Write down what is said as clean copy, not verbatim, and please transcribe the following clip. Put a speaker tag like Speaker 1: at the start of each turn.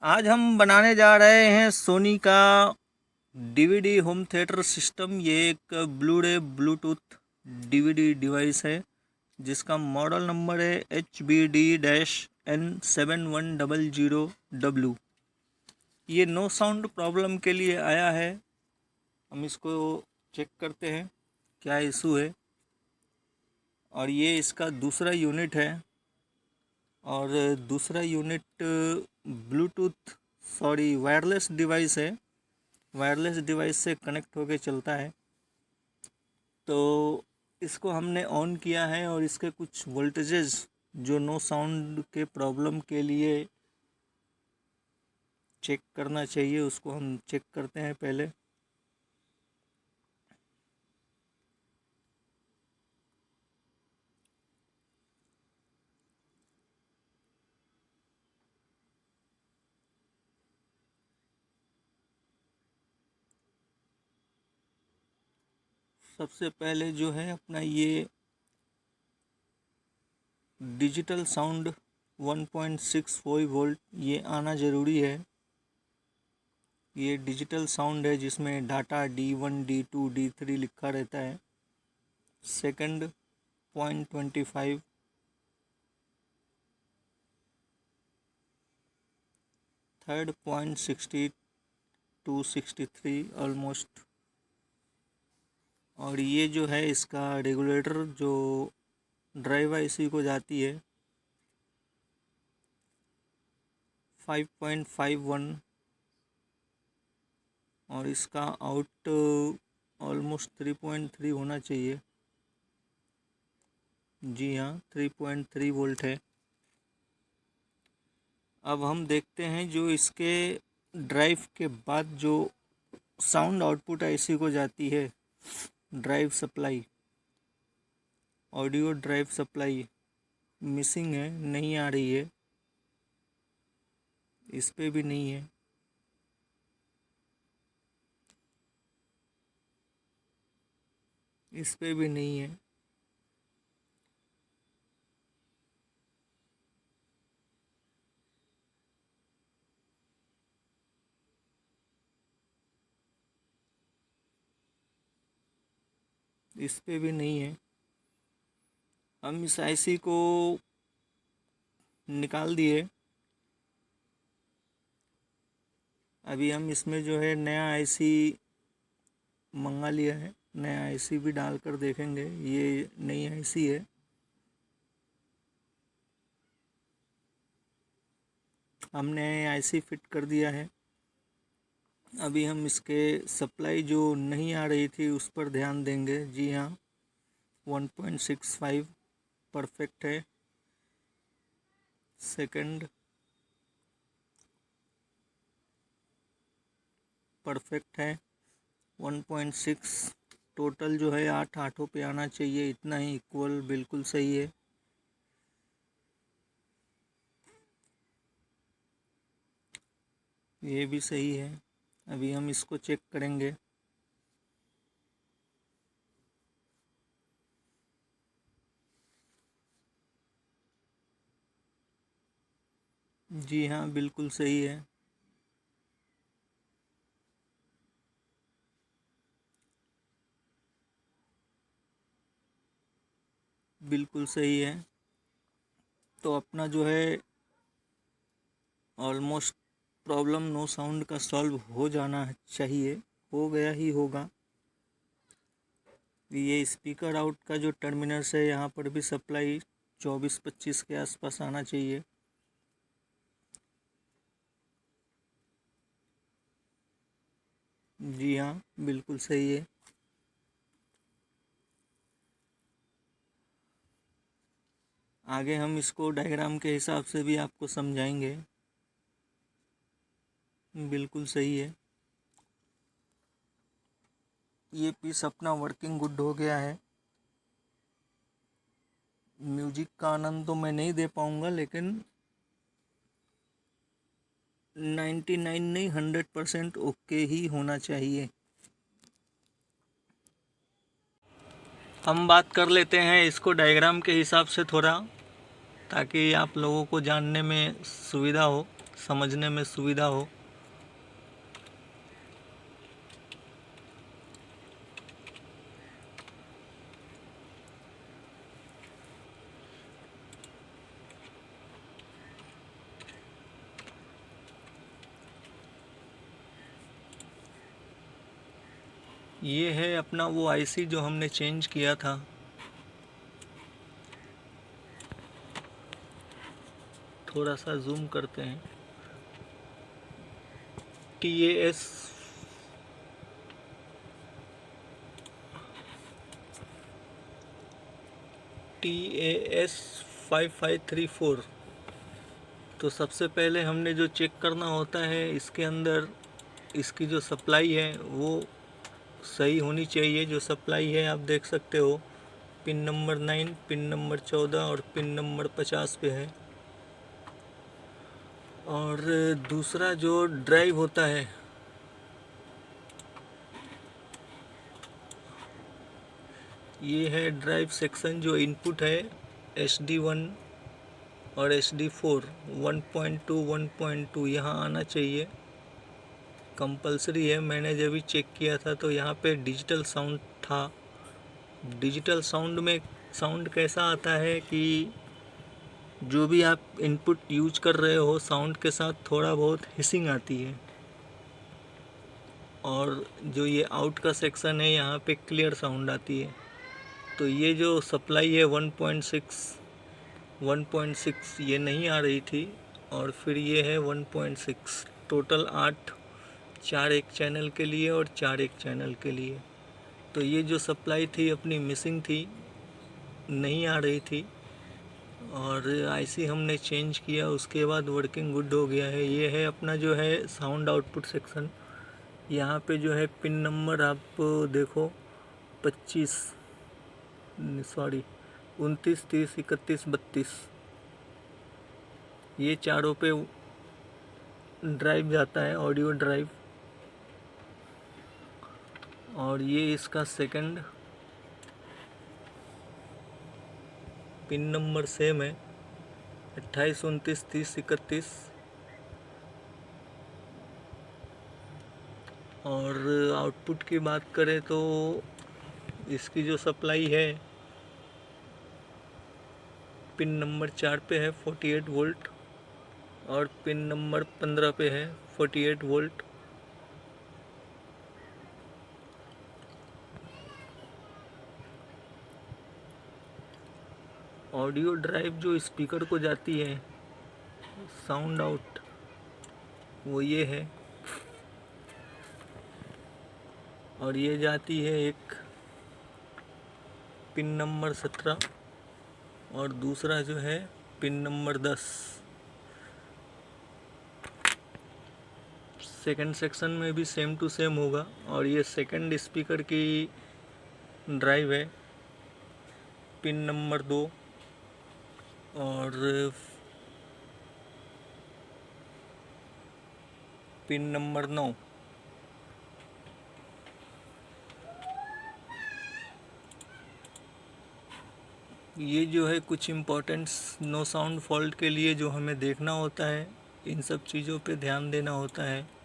Speaker 1: आज हम बनाने जा रहे हैं सोनी का डीवीडी होम थिएटर सिस्टम। ये एक ब्लूरे ब्लूटूथ डीवीडी डिवाइस है जिसका मॉडल नंबर है HBD-N7100W। ये नो साउंड प्रॉब्लम के लिए आया है। हम इसको चेक करते हैं क्या इशू है। और ये इसका दूसरा यूनिट है और दूसरा यूनिट ब्लूटूथ वायरलेस डिवाइस है। वायरलेस डिवाइस से कनेक्ट होके चलता है। तो इसको हमने ऑन किया है और इसके कुछ वोल्टेजेस जो नो साउंड के प्रॉब्लम के लिए चेक करना चाहिए उसको हम चेक करते हैं पहले। सबसे पहले जो है अपना ये डिजिटल साउंड 1.65 वोल्ट ये आना ज़रूरी है। ये डिजिटल साउंड है जिसमें डाटा D1 D2 D3 लिखा रहता है। Second 0.25, third 0.6263 almost. और ये जो है इसका रेगुलेटर जो ड्राइव आईसी को जाती है 5.51 और इसका आउट ऑलमोस्ट 3.3 होना चाहिए। जी हाँ 3.3 वोल्ट है। अब हम देखते हैं जो इसके ड्राइव के बाद जो साउंड आउटपुट आईसी को जाती है drive supply, audio drive supply missing है, नहीं आ रही है। इस पे भी नहीं है। इस पे भी नहीं है। इस पे भी नहीं है। हम इस आईसी को निकाल दिए। अभी हम इसमें जो है नया आईसी मंगा लिया है। नया आईसी भी डालकर देखेंगे। ये नई आईसी है। हमने आईसी फिट कर दिया है। अभी हम इसके सप्लाई जो नहीं आ रही थी उस पर ध्यान देंगे। जी हाँ 1.65 परफेक्ट है। सेकंड परफेक्ट है। 1.6 टोटल जो है 8 आठों पे आना चाहिए। इतना ही इक्वल बिल्कुल सही है। ये भी सही है। अभी हम इसको चेक करेंगे। जी हाँ बिल्कुल सही है। बिल्कुल सही है। तो अपना जो है ऑलमोस्ट प्रॉब्लम नो साउंड का सॉल्व हो जाना चाहिए। हो गया ही होगा। ये स्पीकर आउट का जो टर्मिनल्स है यहाँ पर भी सप्लाई 24-25 के आसपास आना चाहिए। जी हाँ बिल्कुल सही है। आगे हम इसको डायग्राम के हिसाब से भी आपको समझाएंगे। बिल्कुल सही है। ये पीस अपना वर्किंग गुड हो गया है। म्यूजिक का आनंद तो मैं नहीं दे पाऊँगा लेकिन 99 नहीं 100% ओके ही होना चाहिए। हम बात कर लेते हैं इसको डायग्राम के हिसाब से थोड़ा, ताकि आप लोगों को जानने में सुविधा हो। समझने में सुविधा हो। ये है अपना वो आईसी जो हमने चेंज किया था। थोड़ा सा जूम करते हैं। TAS TAS 5534। तो सबसे पहले हमने जो चेक करना होता है, इसके अंदर इसकी जो सप्लाई है वो सही होनी चाहिए। जो सप्लाई है आप देख सकते हो, पिन नंबर 9, पिन नंबर 14 और पिन नंबर 50 पे है। और दूसरा जो ड्राइव होता है, ये है ड्राइव सेक्शन। जो इनपुट है SD1 और SD4 1.2 1.2 यहाँ आना चाहिए, कंपलसरी है। मैंने जब भी चेक किया था तो यहाँ पे डिजिटल साउंड था। डिजिटल साउंड में साउंड कैसा आता है कि जो भी आप इनपुट यूज कर रहे हो, साउंड के साथ थोड़ा बहुत हिसिंग आती है। और जो ये आउट का सेक्शन है, यहाँ पे क्लियर साउंड आती है। तो ये जो सप्लाई है 1.6 ये नहीं आ रही थी, और फिर ये है 1.6। टोटल 8, 4 एक चैनल के लिए और 4 एक चैनल के लिए। तो ये जो सप्लाई थी अपनी मिसिंग थी, नहीं आ रही थी, और आईसी हमने चेंज किया, उसके बाद वर्किंग गुड हो गया है। ये है अपना जो है साउंड आउटपुट सेक्शन। यहाँ पे जो है पिन नंबर आप देखो 25, सॉरी 29, 30, 31, 32, ये चारों पे ड्राइव जाता है, ऑडियो ड्राइव। और ये इसका सेकंड पिन नंबर सेम है, 28, 29, 30, 31। और आउटपुट की बात करें तो इसकी जो सप्लाई है पिन नंबर 4 पे है 48 वोल्ट, और पिन नंबर 15 पे है 48 वोल्ट। ऑडियो ड्राइव जो स्पीकर को जाती है साउंड आउट, वो ये है। और ये जाती है एक पिन नंबर 17, और दूसरा जो है पिन नंबर 10। सेकंड सेक्शन में भी सेम टू सेम होगा। और ये सेकंड स्पीकर की ड्राइव है, पिन नंबर 2 और पिन नंबर 9। ये जो है कुछ इम्पोर्टेंट्स नो साउंड फॉल्ट के लिए जो हमें देखना होता है, इन सब चीज़ों पे ध्यान देना होता है।